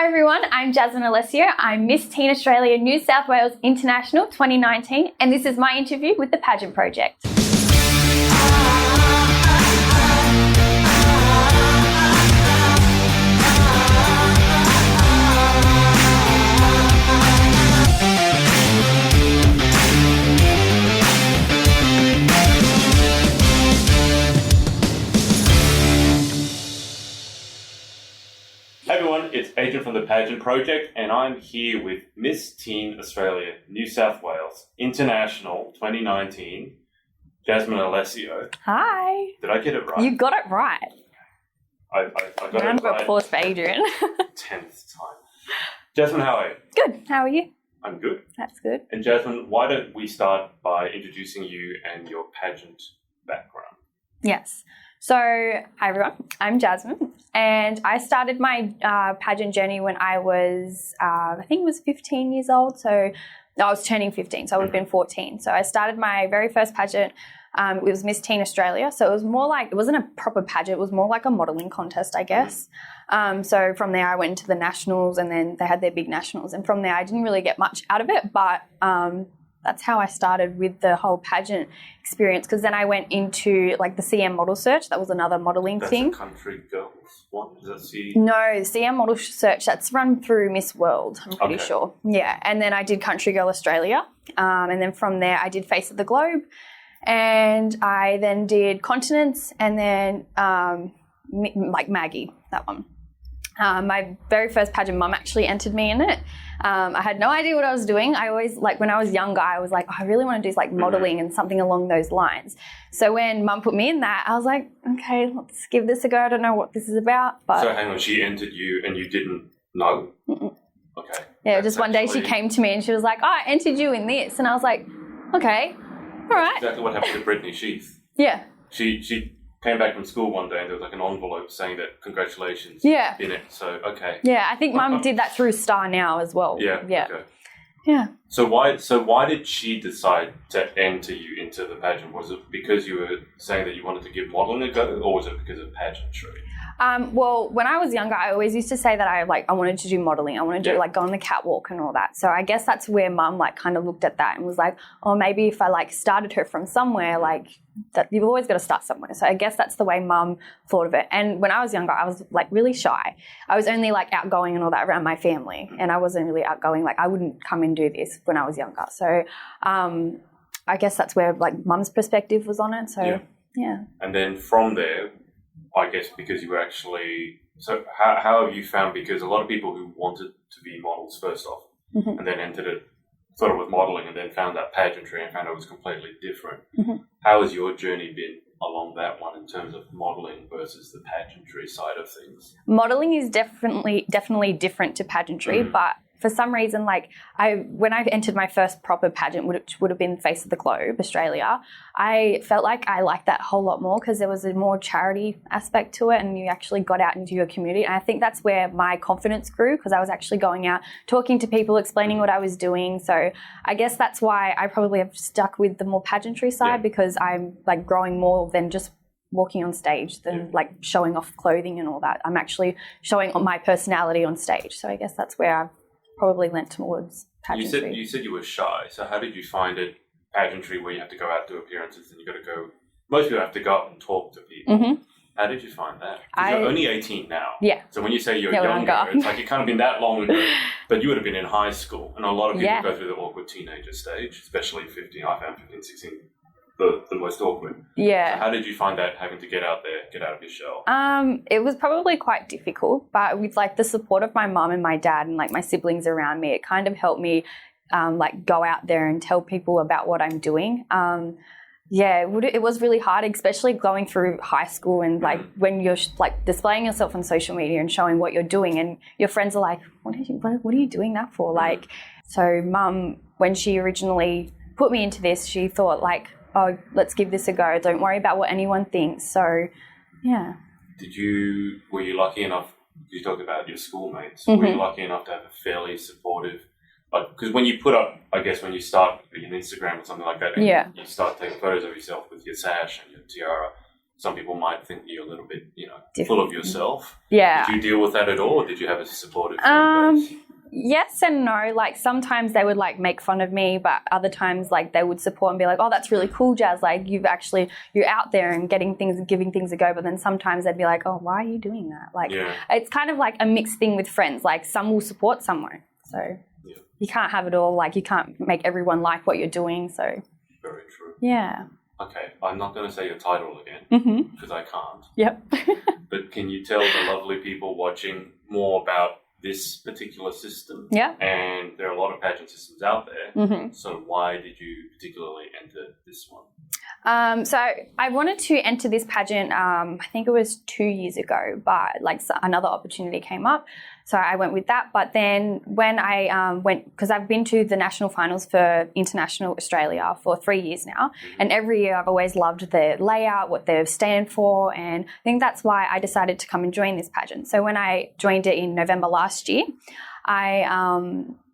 Hi everyone, I'm Jazmine Alessio. I'm Miss Teen Australia New South Wales International 2019 and this is my interview with the Pageant Project. Hey everyone, it's Adrian from the Pageant Project and I'm here with Miss Teen Australia New South Wales International 2019, Jazmine Alessio. Hi. Did I get it right? You got it right. I got Round it of right. applause for Adrian. 10th time. Jazmine, how are you? Good. How are you? I'm good. That's good. And Jazmine, why don't we start by introducing you and your pageant background? Yes. So, hi everyone, I'm Jazmine and I started my pageant journey when I was, I think it was 15 years old. So I was turning 15, so I would have been 14. So I started my very first pageant, it was Miss Teen Australia. So it was more like, it wasn't a proper pageant, it was more like a modelling contest, I guess. So from there I went into the nationals and then they had their big nationals. And from there I didn't really get much out of it, but that's how I started with the whole pageant experience because then I went into like the CM model search. That was another modelling thing. That's a country girls one? Is that C? No, the CM model search, that's run through Miss World, I'm pretty sure. Yeah, and then I did Country Girl Australia. And then from there I did Face of the Globe. And I then did Continents and then like Maggie, that one. My very first pageant, Mum actually entered me in it. I had no idea what I was doing. I always, like when I was younger, I was like, I really want to do like modelling and something along those lines. So when Mum put me in that, I was like, okay, let's give this a go. I don't know what this is about. But So hang on, she entered you and you didn't know? Mm-mm. Okay. Yeah, just one day she came to me and she was like, oh, I entered you in this. And I was like, okay, all right. Exactly what happened to Brittany Sheath. Yeah. She came back from school one day and there was like an envelope saying that congratulations in it. So, okay. Yeah, I think Mum did that through Star Now as well. Yeah. Okay. Yeah. So why did she decide to enter you into the pageant? Was it because you were saying that you wanted to give modelling a go or was it because of pageantry? Well, when I was younger, I always used to say that I wanted to do modelling. I wanted to like go on the catwalk and all that. So I guess that's where Mum like kind of looked at that and was like, oh, maybe if I like started her from somewhere, like that you've always got to start somewhere. So I guess that's the way Mum thought of it. And when I was younger, I was like really shy. I was only like outgoing and all that around my family. And I wasn't really outgoing. Like I wouldn't come and do this when I was younger. So I guess that's where like Mum's perspective was on it. So yeah. And then from there, I guess because you were actually, so how have you found, because a lot of people who wanted to be models first off and then entered it, thought it was modelling and then found out pageantry and found it was completely different. How has your journey been along that one in terms of modelling versus the pageantry side of things? Modelling is definitely different to pageantry, but for some reason, like when I entered my first proper pageant, which would have been Face of the Globe, Australia, I felt like I liked that a whole lot more because there was a more charity aspect to it and you actually got out into your community. And I think that's where my confidence grew because I was actually going out, talking to people, explaining what I was doing. So I guess that's why I probably have stuck with the more pageantry side because I'm like growing more than just walking on stage than like showing off clothing and all that. I'm actually showing my personality on stage. So I guess that's where I've probably lent towards pageantry. You said you were shy. So how did you find it, pageantry, where you have to go out to appearances and you got to go, most people have to go up and talk to people. How did you find that? You're only 18 now. Yeah. So when you say you're younger, it's like it can't have been that long ago, but you would have been in high school. And a lot of people go through the awkward teenager stage, especially 15, I found 15, 16, the most awkward. Yeah. So how did you find that, having to get out there, get out of your shell? It was probably quite difficult, but with like the support of my mum and my dad and like my siblings around me, it kind of helped me like go out there and tell people about what I'm doing. It was really hard, especially going through high school and like when you're like displaying yourself on social media and showing what you're doing and your friends are like, what are you doing that for? Like, so Mum, when she originally put me into this, she thought like, oh, let's give this a go. Don't worry about what anyone thinks. So, yeah. Were you lucky enough, you talked about your schoolmates, were you lucky enough to have a fairly supportive, because when you put up, I guess when you start an Instagram or something like that, and you start taking photos of yourself with your sash and your tiara, some people might think you're a little bit, Different. full of yourself. Yeah. Did you deal with that at all, or did you have a supportive friend base? Yes and no. Like sometimes they would like make fun of me, but other times like they would support and be like, "Oh, that's really cool, Jazz. Like you're out there and giving things a go." But then sometimes they'd be like, "Oh, why are you doing that?" Like it's kind of like a mixed thing with friends. Like some will support, some won't. So you can't have it all. Like you can't make everyone like what you're doing. So very true. Yeah. Okay, I'm not going to say your title again because I can't. Yep. But can you tell the lovely people watching more about this particular system? Yeah. And there are a lot of pageant systems out there. So why did you particularly enter this one? So I wanted to enter this pageant, I think it was 2 years ago, but like another opportunity came up. So I went with that. But then when I went, because I've been to the national finals for International Australia for 3 years now. And every year I've always loved the layout, what they stand for. And I think that's why I decided to come and join this pageant. So when I joined it in November last year, I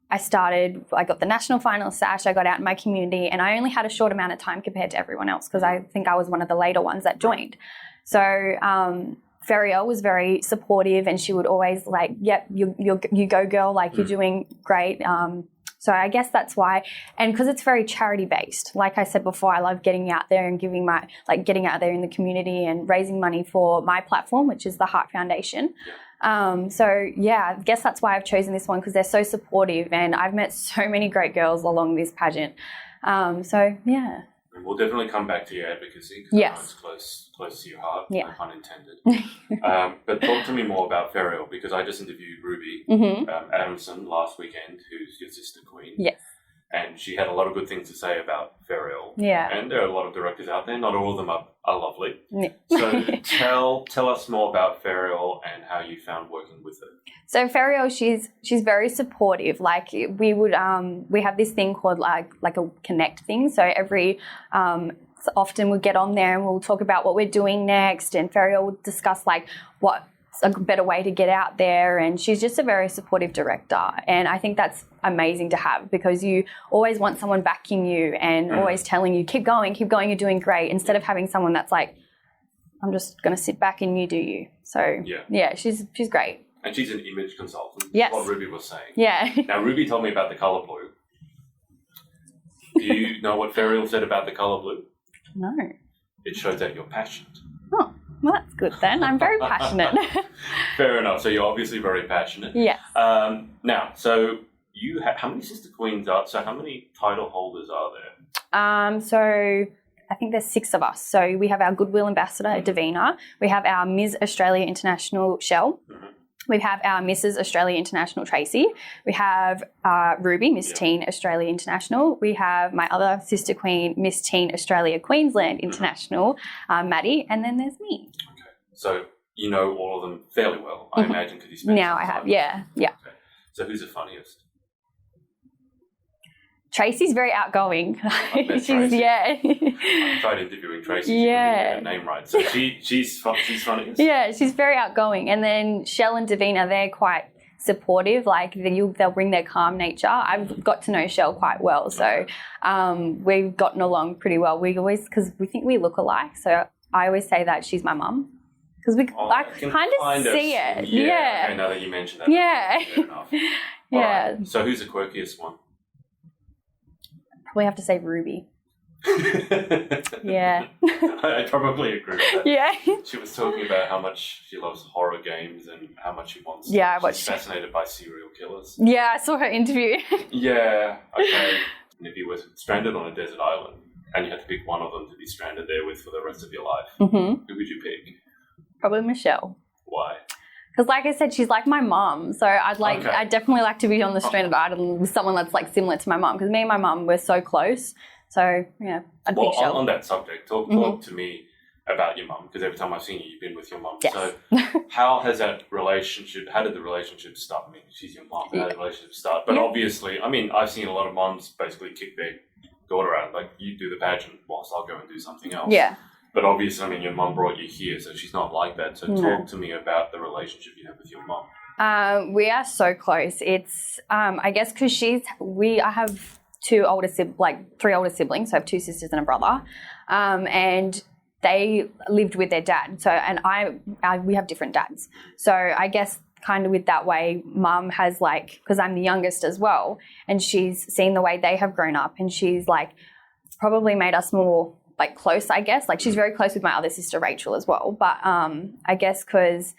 got the national final sash, I got out in my community, and I only had a short amount of time compared to everyone else because I think I was one of the later ones that joined. So Feriel was very supportive, and she would always like, "Yep, you go girl, like you're doing great." So I guess that's why, and because it's very charity based. Like I said before, I love getting out there and getting out there in the community and raising money for my platform, which is the Heart Foundation. I guess that's why I've chosen this one, because they're so supportive, and I've met so many great girls along this pageant. And we'll definitely come back to your advocacy because I know it's close to your heart, no pun intended. But talk to me more about Feriel, because I just interviewed Ruby Adamson last weekend, who's your sister queen. Yes. And she had a lot of good things to say about Feriel. Yeah. And there are a lot of directors out there. Not all of them are lovely. Yeah. So tell us more about Feriel and how you found working with her. So Feriel, she's very supportive. Like we have this thing called like a connect thing. So every so often we'll get on there and we'll talk about what we're doing next, and Feriel will discuss like what's a better way to get out there, and she's just a very supportive director, and I think that's amazing to have, because you always want someone backing you and always telling you keep going, you're doing great, instead of having someone that's like, I'm just going to sit back and you do you. So she's great. And she's an image consultant. Yes. What Ruby was saying. Yeah. Now, Ruby told me about the colour blue. Do you know what Feriel said about the colour blue? No. It shows that you're passionate. Oh, well, that's good then. I'm very passionate. Fair enough. So you're obviously very passionate. Yes. Now, so you have, how many sister queens are, so how many title holders are there? So I think there's 6 of us. So we have our Goodwill Ambassador, Davina. We have our Ms. Australia International, Shell. We have our Mrs. Australia International, Tracy. We have Ruby, Miss Teen Australia International. We have my other sister queen, Miss Teen Australia Queensland International, Maddie. And then there's me. Okay. So you know all of them fairly well, I imagine, because you spent now some I have, time. yeah. Okay. So who's the funniest? Tracy's very outgoing. She's I tried interviewing Tracy. She couldn't get her name right. So she's funniest. Yeah, she's very outgoing. And then Shell and Davina, they're quite supportive. Like they'll bring their calm nature. I've got to know Shell quite well, so we've gotten along pretty well. Because we think we look alike. So I always say that she's my mum. Because I kind of see it. Yeah. Okay, now that you mention that. Yeah. Fair enough. Yeah. Right. So who's the quirkiest one? Probably have to say Ruby. Yeah. I probably agree with that. Yeah. She was talking about how much she loves horror games and how much she wants she's fascinated by serial killers. Yeah, I saw her interview. Yeah, okay. And if you were stranded on a desert island and you had to pick one of them to be stranded there with for the rest of your life, who would you pick? Probably Michelle. Why? Because like I said, she's like my mum. So I'd definitely like to be on the stranded island with someone that's like similar to my mum. Because me and my mum, we're so close. So yeah, I'd pick Shell. On that subject, talk to me about your mum. Because every time I've seen you, you've been with your mum. Yes. So how did the relationship start? I mean, she's your mum. How did the relationship start? But obviously, I mean, I've seen a lot of mums basically kick their daughter out. Like, you do the pageant whilst I'll go and do something else. Yeah. But obviously, I mean, your mum brought you here, so she's not like that. So talk to me about the relationship you have with your mum. We are so close. It's, I guess, because I have 3 older siblings. So I have 2 sisters and a brother. And they lived with their dad. So, and we have different dads. So I guess kind of with that way, mum has like, because I'm the youngest as well, and she's seen the way they have grown up, and she's like probably made us more like close, I guess. Like she's very close with my other sister Rachel as well. But I guess because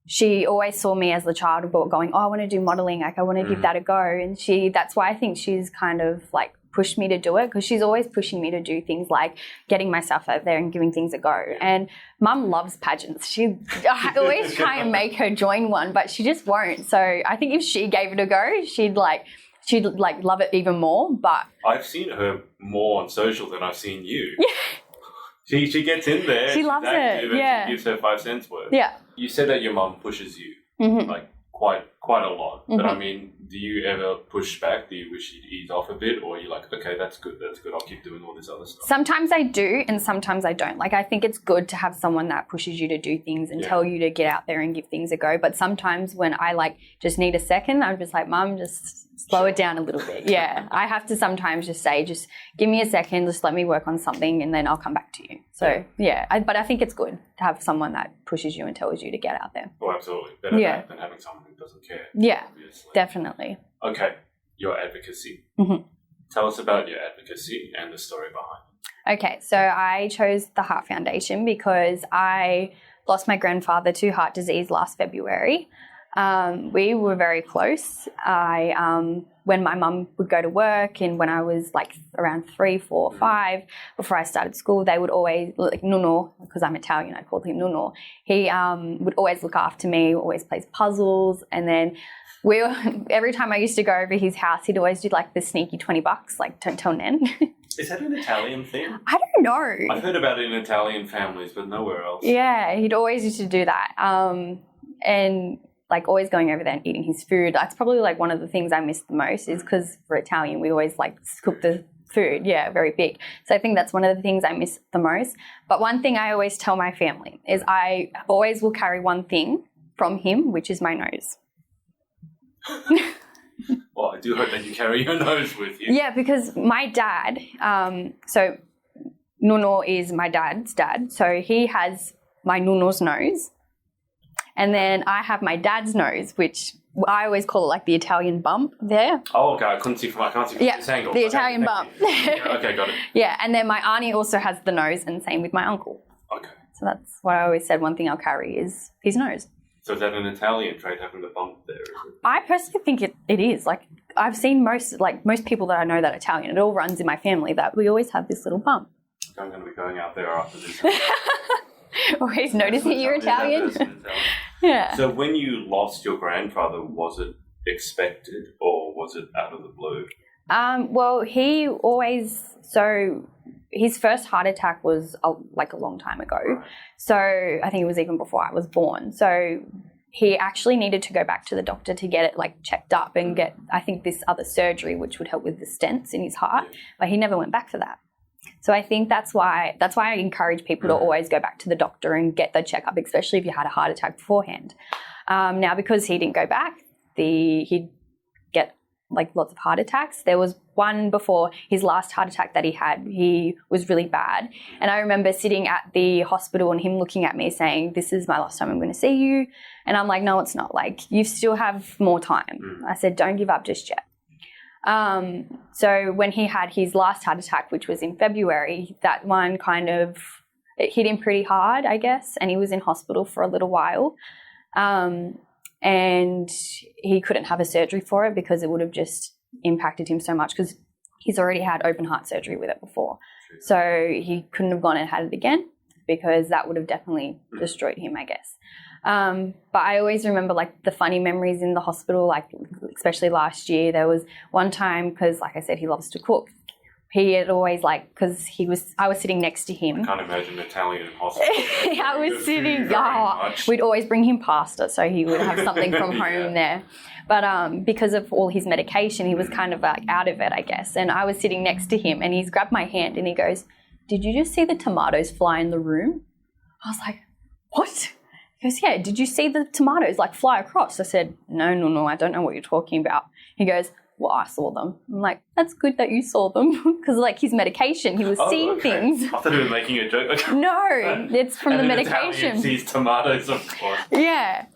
she always saw me as the child going, oh, I want to do modelling, like I want to give that a go. And that's why I think she's kind of like pushed me to do it, because she's always pushing me to do things like getting myself out there and giving things a go. And mum loves pageants. I always try and make her join one, but she just won't. So I think if she gave it a go, she'd love it even more. But I've seen her more on social than I've seen you. Yeah. She gets in there. She loves it. Yeah. She gives her 5 cents worth. Yeah. You said that your mum pushes you like quite a lot. But I mean, do you ever push back? Do you wish she'd ease off a bit, or are you like, okay, that's good, I'll keep doing all this other stuff? Sometimes I do, and sometimes I don't. Like I think it's good to have someone that pushes you to do things and tell you to get out there and give things a go. But sometimes when I like just need a second, I'm just like, Mum, just slow it down a little bit. Yeah, I have to sometimes just say, just give me a second, just let me work on something, and then I'll come back to you. So but I think it's good to have someone that pushes you and tells you to get out there. Oh, absolutely. Better that than having someone who doesn't care. Yeah, obviously. Definitely. Okay, your advocacy. Tell us about your advocacy and the story behind it. Okay, so I chose the Heart Foundation because I lost my grandfather to heart disease last February. We were very close. When my mum would go to work, and when I was like around 3, 4, 5, before I started school, they would always, like Nuno, because I'm Italian, I called him Nuno. He would always look after me, always plays puzzles, and then every time I used to go over his house, he'd always do like the sneaky $20, like don't tell Nen. Is that an Italian thing? I don't know. I've heard about it in Italian families, but nowhere else. Yeah, he'd always used to do that. And like always going over there and eating his food. That's probably like one of the things I miss the most, is because for Italian, we always like cook the food. Yeah, very big. So I think that's one of the things I miss the most. But one thing I always tell my family is I always will carry one thing from him, which is my nose. Well, I do hope that you carry your nose with you. Yeah, because my dad, so Nuno is my dad's dad. So he has my Nuno's nose. And then I have my dad's nose, which I always call it like the Italian bump there. Oh, okay. I can't see from this angle. The Italian bump. Okay, got it. Yeah, and then my auntie also has the nose, and same with my uncle. Okay. So that's why I always said one thing I'll carry is his nose. So is that an Italian trait, having the bump there? I personally think it is. Like I've seen most people that I know that are Italian, it all runs in my family that we always have this little bump. I'm going to be going out there after this. Always noticing you're Italian. Yeah. So when you lost your grandfather, was it expected or was it out of the blue? Well, his first heart attack was a long time ago. Right. So I think it was even before I was born. So he actually needed to go back to the doctor to get it like checked up and get, I think, this other surgery which would help with the stents in his heart. Yeah. But he never went back for that. So I think that's why I encourage people to always go back to the doctor and get the checkup, especially if you had a heart attack beforehand. Now, because he didn't go back, he'd get like lots of heart attacks. There was one before his last heart attack that he had. He was really bad. And I remember sitting at the hospital and him looking at me saying, "This is my last time I'm going to see you." And I'm like, "No, it's not. Like, you still have more time." I said, "Don't give up just yet." So when he had his last heart attack, which was in February, that one it hit him pretty hard, I guess, and he was in hospital for a little while. And he couldn't have a surgery for it because it would have just impacted him so much, because he's already had open heart surgery with it before. So he couldn't have gone and had it again, because that would have definitely destroyed him, I guess. But I always remember like the funny memories in the hospital, like especially last year. There was one time, because like I said, he loves to cook. He had always because I was sitting next to him. I can't imagine Italian in hospital. I was sitting, we'd always bring him pasta, so he would have something from home there. But because of all his medication, he was kind of like out of it, I guess. And I was sitting next to him and he's grabbed my hand and he goes, "Did you just see the tomatoes fly in the room?" I was like, "What?" He goes, "Yeah, did you see the tomatoes like fly across?" I said, No, I don't know what you're talking about. He goes, well, I saw them. I'm like, that's good that you saw them because, like, his medication, he was seeing things. I thought he was making a joke. No, it's from the medication. Italian sees tomatoes, of course. Yeah.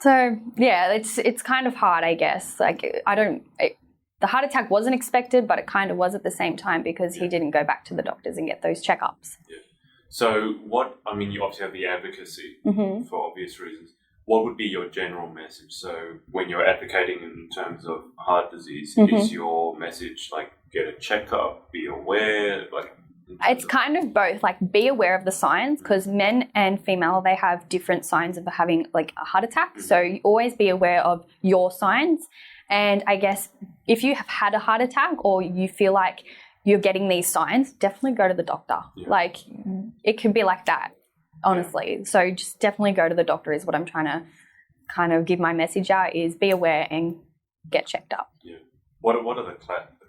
So, yeah, it's kind of hard, I guess. Like, the heart attack wasn't expected, but it kind of was at the same time because he didn't go back to the doctors and get those checkups. Yeah. So you obviously have the advocacy for obvious reasons. What would be your general message? So when you're advocating in terms of heart disease, is your message like get a checkup, be aware? It's kind of both, like be aware of the signs because men and female, they have different signs of having like a heart attack. So you always be aware of your signs. And I guess if you have had a heart attack or you feel like you're getting these signs, definitely go to the doctor. Yeah. Like it can be like that. Honestly. So just definitely go to the doctor is what I'm trying to kind of give my message out is be aware and get checked up. Yeah. What are the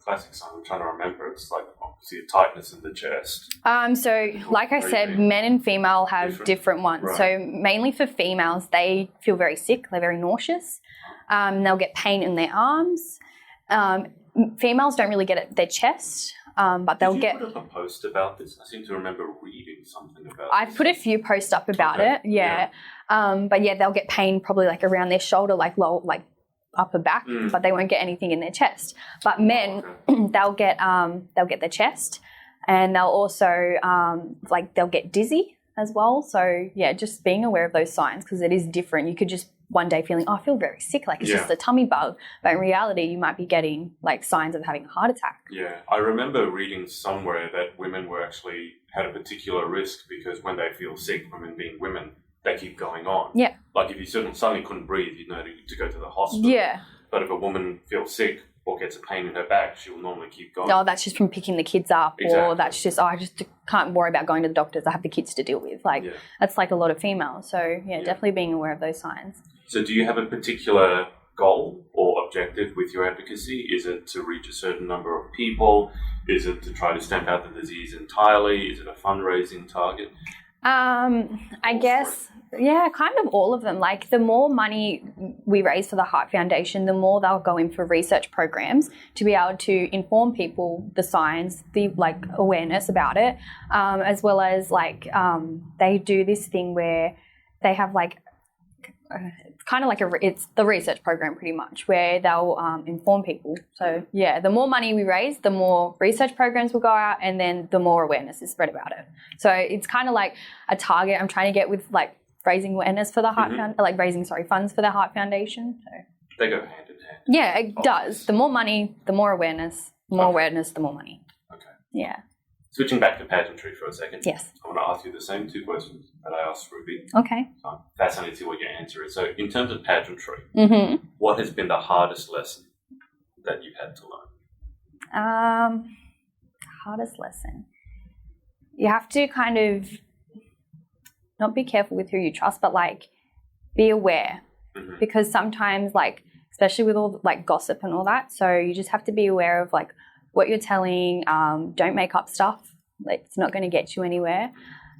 classic signs? I'm trying to remember. It's like obviously a tightness in the chest. So like I said, men and female have different ones. Right. So mainly for females, they feel very sick. They're very nauseous. They'll get pain in their arms. Females don't really get it their chest. But they'll get. Did you put up a post about this? I seem to remember reading something about. I've put a few posts up about it. Yeah. But yeah, they'll get pain probably like around their shoulder, like low, like upper back, but they won't get anything in their chest. But men, they'll get their chest, and they'll also they'll get dizzy as well. So yeah, just being aware of those signs because it is different. You could just one day feeling, I feel very sick, like it's just a tummy bug. But in reality, you might be getting like signs of having a heart attack. Yeah. I remember reading somewhere that women were actually had a particular risk because when they feel sick, women being women, they keep going on. Yeah. Like if you suddenly couldn't breathe, you'd know to go to the hospital. Yeah. But if a woman feels sick or gets a pain in her back, she will normally keep going. Oh, that's just from picking the kids up or that's just, I just can't worry about going to the doctors. I have the kids to deal with. Like that's like a lot of females. So yeah, definitely being aware of those signs. So do you have a particular goal or objective with your advocacy? Is it to reach a certain number of people? Is it to try to stamp out the disease entirely? Is it a fundraising target? I guess, kind of all of them. Like the more money we raise for the Heart Foundation, the more they'll go in for research programs to be able to inform people the signs, the like awareness about it, as well as they do this thing where they have it's kind of like it's the research program pretty much where they'll inform people. So yeah, the more money we raise, the more research programs will go out and then the more awareness is spread about it. So it's kind of like a target I'm trying to get with raising awareness for the Heart funds for the Heart Foundation. So they go hand in hand. Yeah, it does. The more money, the more awareness. The more awareness, the more money. Okay. Yeah. Switching back to pageantry for a second. Yes. I want to ask you the same two questions that I asked Ruby. Okay. So I'm fascinated to see what your answer is. So in terms of pageantry, what has been the hardest lesson that you've had to learn? Hardest lesson. You have to kind of not be careful with who you trust, but be aware because sometimes especially with all gossip and all that. So you just have to be aware of what you're telling. Don't make up stuff. It's not going to get you anywhere.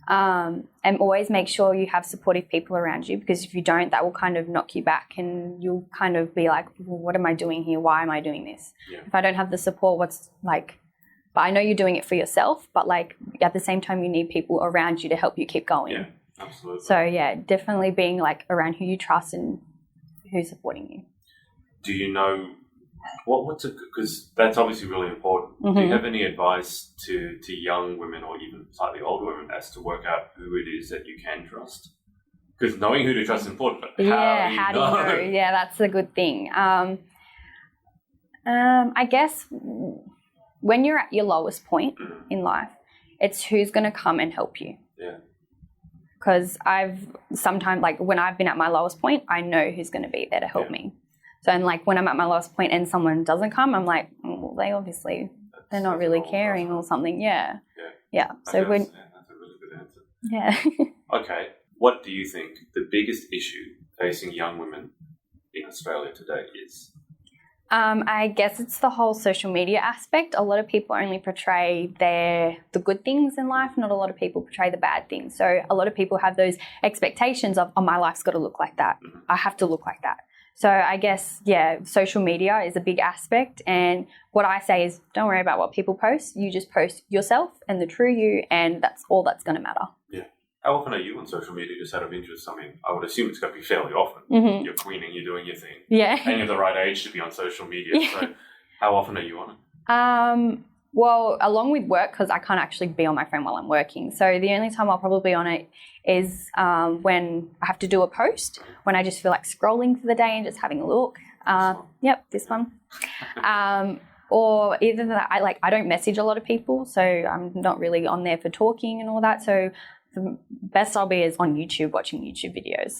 And always make sure you have supportive people around you because if you don't, that will kind of knock you back and you'll kind of be like, well, what am I doing here? Why am I doing this? Yeah. If I don't have the support, but I know you're doing it for yourself, but at the same time, you need people around you to help you keep going. Yeah, absolutely. So yeah, definitely being around who you trust and who's supporting you. Do you know because that's obviously really important. Do you have any advice to young women or even slightly older women as to work out who it is that you can trust? Because knowing who to trust is important, but how do you know? Yeah, that's a good thing. I guess when you're at your lowest point in life, it's who's going to come and help you. Yeah. Because I've sometimes, when I've been at my lowest point, I know who's going to be there to help me. So, and when I'm at my lowest point and someone doesn't come, I'm like, well, they're not really caring or something. Yeah. Yeah. So that's a really good answer. Yeah. Okay. What do you think the biggest issue facing young women in Australia today is? I guess it's the whole social media aspect. A lot of people only portray the good things in life. Not a lot of people portray the bad things. So a lot of people have those expectations of, oh, my life's got to look like that. I have to look like that. So I guess, yeah, social media is a big aspect. And what I say is don't worry about what people post. You just post yourself and the true you, and that's all that's going to matter. Yeah. How often are you on social media just out of interest? I mean, I would assume it's going to be fairly often. You're queening, you're doing your thing. Yeah. And you're the right age to be on social media. So how often are you on it? Well, along with work, because I can't actually be on my phone while I'm working. So the only time I'll probably be on it is when I have to do a post, when I just feel like scrolling for the day and just having a look. Yep, this one. Or either that I don't message a lot of people, so I'm not really on there for talking and all that. So the best I'll be is on YouTube watching YouTube videos.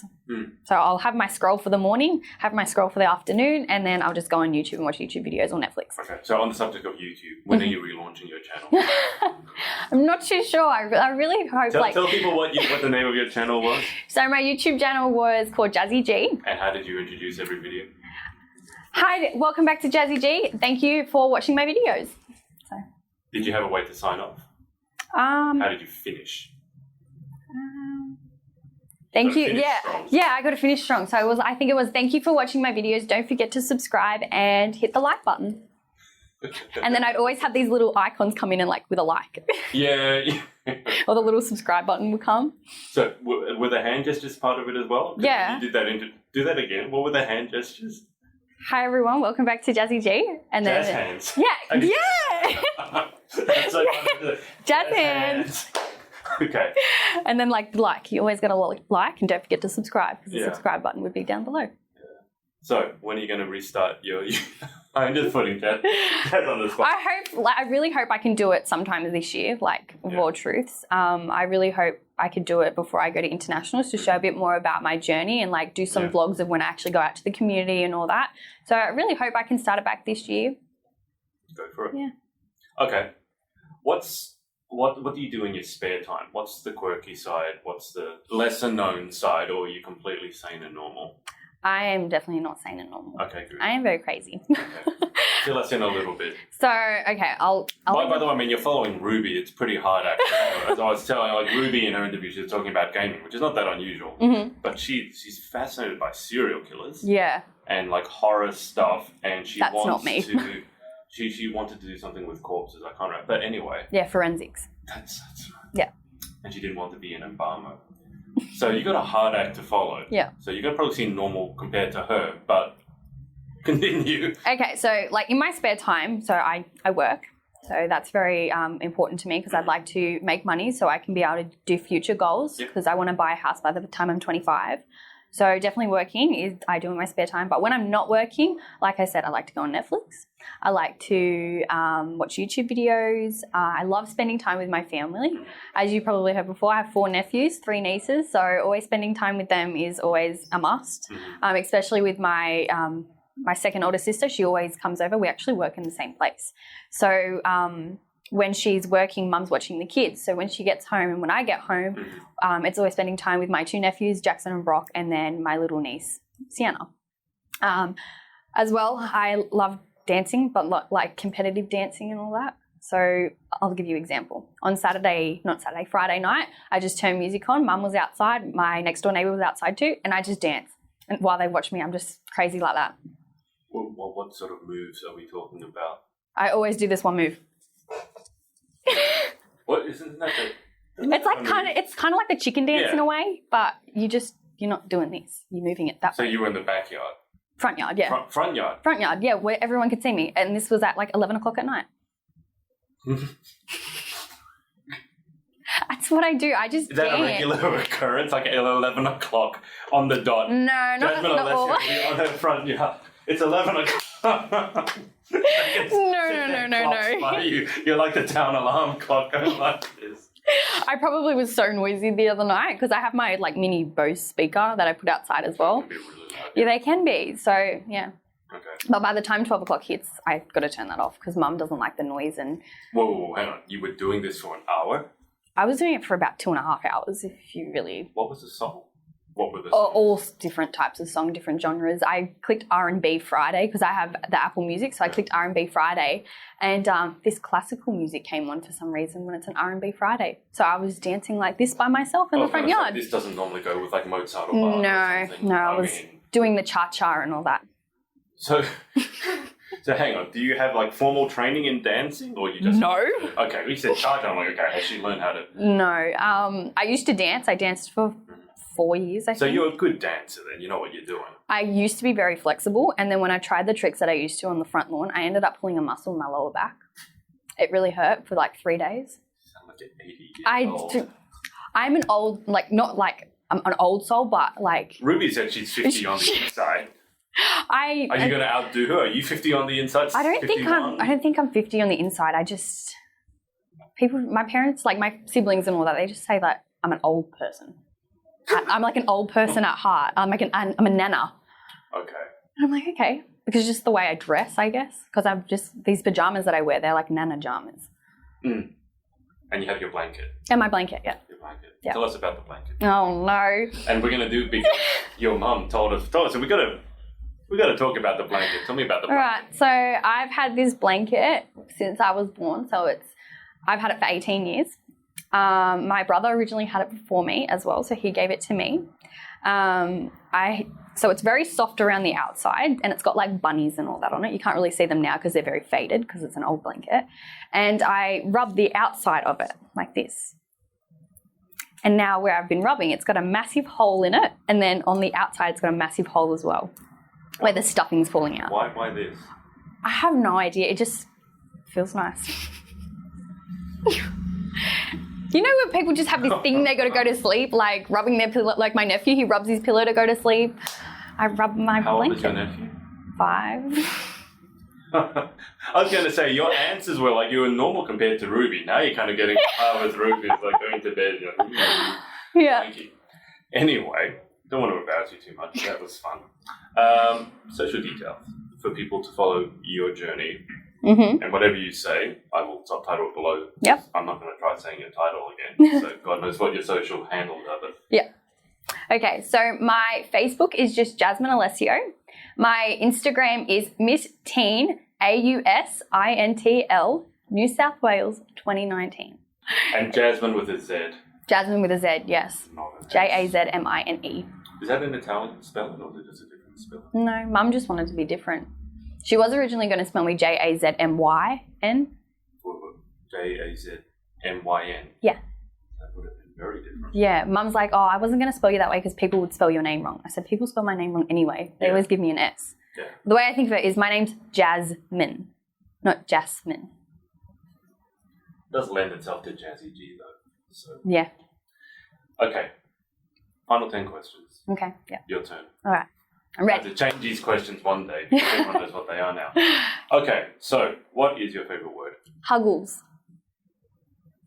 So I'll have my scroll for the morning, have my scroll for the afternoon, and then I'll just go on YouTube and watch YouTube videos or Netflix. Okay, so on the subject of YouTube, when are you relaunching your channel? I'm not too sure. I really hope Tell people what the name of your channel was. So my YouTube channel was called Jazzy G. And how did you introduce every video? Hi, welcome back to Jazzy G. Thank you for watching my videos. So, did you have a way to sign off? How did you finish? Thank you. Yeah, I got to finish strong. So I think it was thank you for watching my videos. Don't forget to subscribe and hit the like button. And then I'd always have these little icons come in and with a like. Yeah. Or the little subscribe button would come. So were the hand gestures part of it as well? Yeah. You did that do that again. What were the hand gestures? Hi everyone, welcome back to Jazzy G. And then jazz hands. Yeah. Yeah. That's so funny. Jazz hands. Okay. And then you always got to like and don't forget to subscribe because the subscribe button would be down below. Yeah. So when are you going to restart your I'm just putting Jazz on the spot. I really hope I can do it sometime this year, Raw Truths. I really hope I could do it before I go to internationals to show a bit more about my journey and do some vlogs of when I actually go out to the community and all that. So I really hope I can start it back this year. Go for it. Yeah. Okay. What do you do in your spare time? What's the quirky side? What's the lesser known side? Or are you completely sane and normal? I am definitely not sane and normal. Okay, good. I am very crazy. Okay. Fill us in a little bit. So, okay, I'll by the way, I mean, you're following Ruby. It's pretty hard, actually. As I was telling, Ruby in her interview, she was talking about gaming, which is not that unusual. But she's fascinated by serial killers. Yeah. And horror stuff, and That's not me. She wanted to do something with corpses. I can't remember. But anyway. Yeah, forensics. That's right. Yeah. And she didn't want to be an embalmer. So you got a hard act to follow. Yeah. So you're going to probably seem normal compared to her, but continue. Okay, so in my spare time, so I work. So that's very important to me because I'd like to make money so I can be able to do future goals because I want to buy a house by the time I'm 25. So definitely working is I do in my spare time. But when I'm not working, like I said, I like to go on Netflix. I like to watch YouTube videos. I love spending time with my family. As you probably heard before, I have 4 nephews, 3 nieces. So always spending time with them is always a must, especially with my second older sister. She always comes over. We actually work in the same place. So when she's working, Mum's watching the kids. So when she gets home and when I get home, it's always spending time with my 2 nephews, Jackson and Brock, and then my little niece, Sienna. As well, I love dancing, but competitive dancing and all that. So I'll give you an example. On Friday night, I just turned music on. Mum was outside. My next door neighbour was outside too. And I just dance. And while they watch me, I'm just crazy like that. What sort of moves are we talking about? I always do this one move. What isn't that? It's kind of like the chicken dance in a way, but you're not doing this. You're moving it that way. So you were in the backyard. Front yard, yeah. Front yard. Front yard, yeah, where everyone could see me, and this was at 11 o'clock at night. That's what I do. I just Is that a regular occurrence? At 11 o'clock on the dot? No, Jazmine Alessio on her front yard. It's 11 o'clock. No. You're like the town alarm clock. I like this. I probably was so noisy the other night because I have my mini Bose speaker that I put outside as well. Really loud, yeah, they can be. So, yeah. Okay. But by the time 12 o'clock hits, I've got to turn that off because Mum doesn't like the noise. And Whoa, hang on. You were doing this for an hour? I was doing it for about 2.5 hours, if you really... What was the song? What were the songs? All different types of song, different genres. I clicked R&B Friday because I have the Apple Music, so I clicked R&B Friday, and this classical music came on for some reason when it's an R&B Friday. So I was dancing like this by myself in the front yard. This doesn't normally go with Mozart or Bach. No, doing the cha-cha and all that. So hang on. Do you have like formal training in dancing, or you just? No. Okay, we said cha-cha. I'm like, okay, has she learned how to? No. I used to dance. I danced for 4 years, I think. So you're a good dancer then. You know what you're doing. I used to be very flexible, and then when I tried the tricks that I used to on the front lawn, I ended up pulling a muscle in my lower back. It really hurt for like 3 days. You sound like an 80 years old. I'm an old, like, not like I'm an old soul, but like... Ruby said she's 50 on the inside. Are you going to outdo her? Are you 50 on the inside? I don't think I'm 50 on the inside. My parents, like my siblings and all that, they just say that I'm an old person. I'm like an old person at heart. I'm a nana. Okay. And I'm like, okay. Because it's just the way I dress, I guess. Because I've just, these pajamas that I wear, they're like nana pajamas. Mm. And you have your blanket. And my blanket, yeah. Your blanket. Yeah. Tell us about the blanket. Oh, no. And we're going to do, because your mum told us, so we got to talk about the blanket. Tell me about the blanket. All right. So I've had this blanket since I was born. So I've had it for 18 years. My brother originally had it before me as well, so he gave it to me. So it's very soft around the outside, and it's got like bunnies and all that on it. You can't really see them now because they're very faded because it's an old blanket. And I rub the outside of it like this. And now where I've been rubbing, it's got a massive hole in it, and then on the outside it's got a massive hole as well where the stuffing's falling out. Why this? I have no idea. It just feels nice. You know when people just have this thing they got to go to sleep, like rubbing their pillow, like my nephew, he rubs his pillow to go to sleep. I rub my How blanket. old is your nephew? 5. I was going to say, your answers were like you were normal compared to Ruby. Now you're kind of getting with Ruby. It's like going to bed. You're like, Yeah. Thank you. Anyway, don't want to embarrass you too much. That was fun. Social details for people to follow your journey. Mm-hmm. And whatever you say, I will subtitle it below. Yep. I'm not going to try saying your title again. So God knows what your social handles are. But Yeah. Okay, so my Facebook is just Jazmine Alessio. My Instagram is Miss Teen, AUSINTL, New South Wales 2019. And Jazmine with a Z. Jazmine with a Z, yes. Jazmine. Is that an Italian spelling or is it just a different spelling? No, Mum just wanted to be different. She was originally going to spell me Jazmyn. Jazmyn. Yeah. That would have been very different. Yeah, Mum's like, oh, I wasn't going to spell you that way because people would spell your name wrong. I said, people spell my name wrong anyway. They always give me an S. Yeah. The way I think of it is my name's Jazmine, not Jasmine. It does lend itself to Jazzy G though. So. Yeah. Okay. Final 10 questions. Okay, yeah. Your turn. All right. I'm I have ready. to change these questions one day because everyone knows what they are now. Okay, so what is your favourite word? Huggles.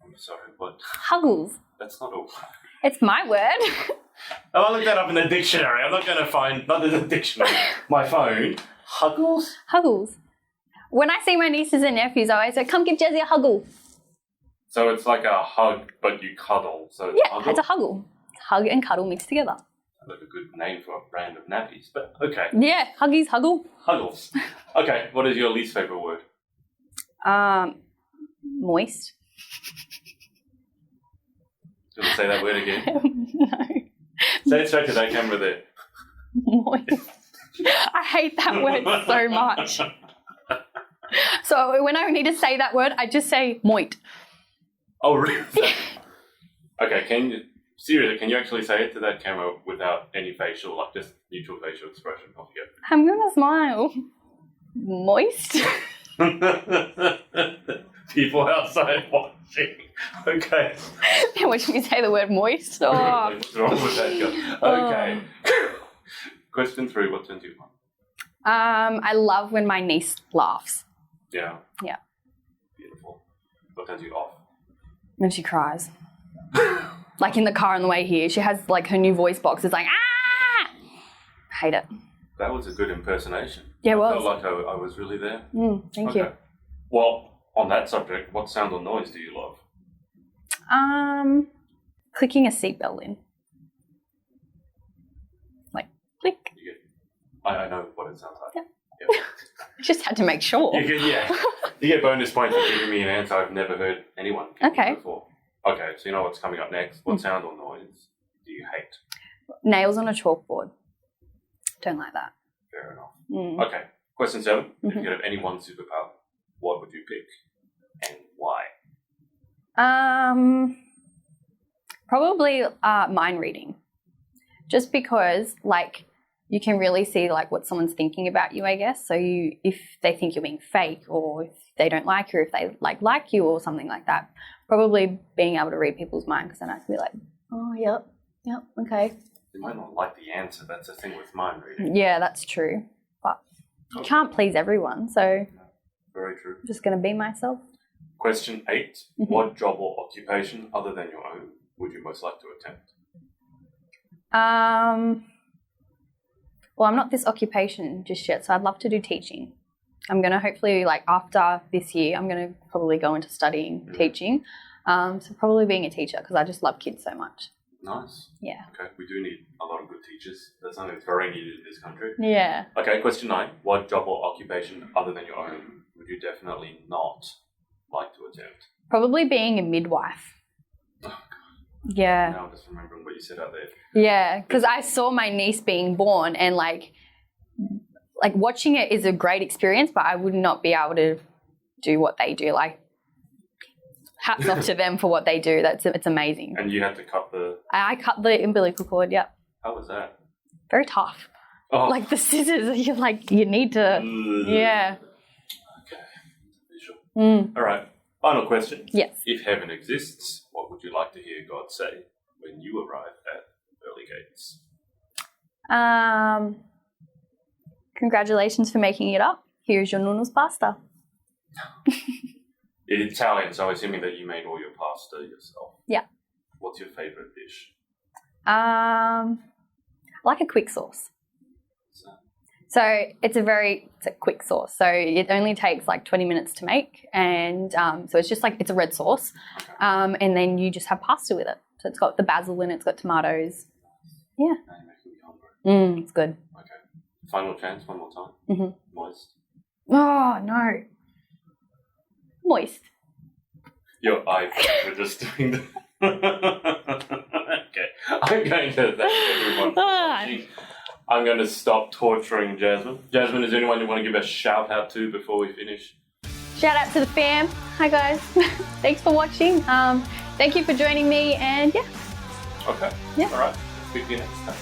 I'm sorry, what? Huggles. That's not all. It's my word. Oh, I looked that up in the dictionary. I'm not going to find, not in the dictionary, my phone. Huggles? Huggles. When I see my nieces and nephews, I always say, come give Jazzy a huggle. So it's like a hug, but you cuddle. So it's Yeah, it's a huggle. Hug and cuddle mixed together. Like a good name for a brand of nappies, but okay. Yeah, huggies, huggle. Huggles. Okay, what is your least favourite word? Moist. Do you want to say that word again? No. Say it straight to that camera there. Moist. I hate that word so much. So when I need to say that word, I just say moit. Oh, really? Okay, seriously, can you actually say it to that camera without any facial, like just neutral facial expression? Off you I'm going to smile. Moist. go. People outside watching. Okay. They're watching me say the word moist. Oh. What's wrong with that guy? Okay. Question 3, what turns you on? I love when my niece laughs. Yeah. Yeah. Beautiful. What turns you off? When she cries. Like in the car on the way here, she has like her new voice box. It's like, ah! Hate it. That was a good impersonation. Yeah, it was. I felt like I was really there. Thank you. Well, on that subject, what sound or noise do you love? Clicking a seatbelt in. Like, click. I know what it sounds like. Yeah. I just had to make sure. You get bonus points for giving me an answer I've never heard anyone give before. Okay, so you know what's coming up next. What sound or noise do you hate? Nails on a chalkboard. Don't like that. Fair enough. Okay, question 7. If you could have any one superpower, what would you pick and why? Probably mind reading. Just because, like, you can really see, like, what someone's thinking about you, I guess. So if they think you're being fake, or if they don't like you, or if they like you or something like that, probably being able to read people's mind, because then I can be like, oh, yep, okay. You might not like the answer. That's the thing with mind reading. Yeah, that's true. But you can't please everyone, so very true. I'm just going to be myself. Question 8. What job or occupation other than your own would you most like to attempt? Well, I'm not this occupation just yet, so I'd love to do teaching. I'm going to hopefully, like, after this year, I'm going to probably go into studying teaching. So probably being a teacher, because I just love kids so much. Nice. Yeah. Okay, we do need a lot of good teachers. That's something that's very needed in this country. Yeah. Okay, question 9. What job or occupation other than your own would you definitely not like to attempt? Probably being a midwife. Oh, God. Yeah. Now I'm just remembering what you said out there. Yeah, because I saw my niece being born, and like watching it is a great experience, but I would not be able to do what they do. Like, hats off to them for what they do. It's amazing. And you had to cut the... I cut the umbilical cord, yep. How was that? Very tough. Oh. Like the scissors, you need to... Yeah. Okay. Visual. All right. Final question. Yes. If heaven exists, what would you like to hear God say when you arrive at pearly gates? Congratulations for making it up. Here's your nonno's pasta. It's Italian, so I'm assuming that you made all your pasta yourself. Yeah. What's your favourite dish? I like a quick sauce. So it's a quick sauce. So it only takes like 20 minutes to make, and so it's just like, it's a red sauce, Okay. and then you just have pasta with it. So it's got the basil in it, it's got tomatoes. Yeah. Now you're making me hungry. It's good. Okay. Final chance, one more time. Moist. Oh no. Moist. Your eyes were just doing the... Okay. I'm going to thank everyone for watching. I'm going to stop torturing Jazmine. Jazmine, is there anyone you want to give a shout out to before we finish? Shout out to the fam. Hi guys. Thanks for watching. Thank you for joining me, and yeah. Okay. Yeah. All right. Speak to you next time.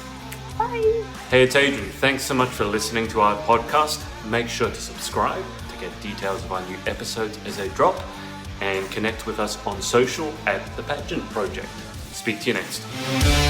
Bye. Hey, it's Adrian. Thanks so much for listening to our podcast. Make sure to subscribe to get details of our new episodes as they drop, and connect with us on social at The Pageant Project. Speak to you next.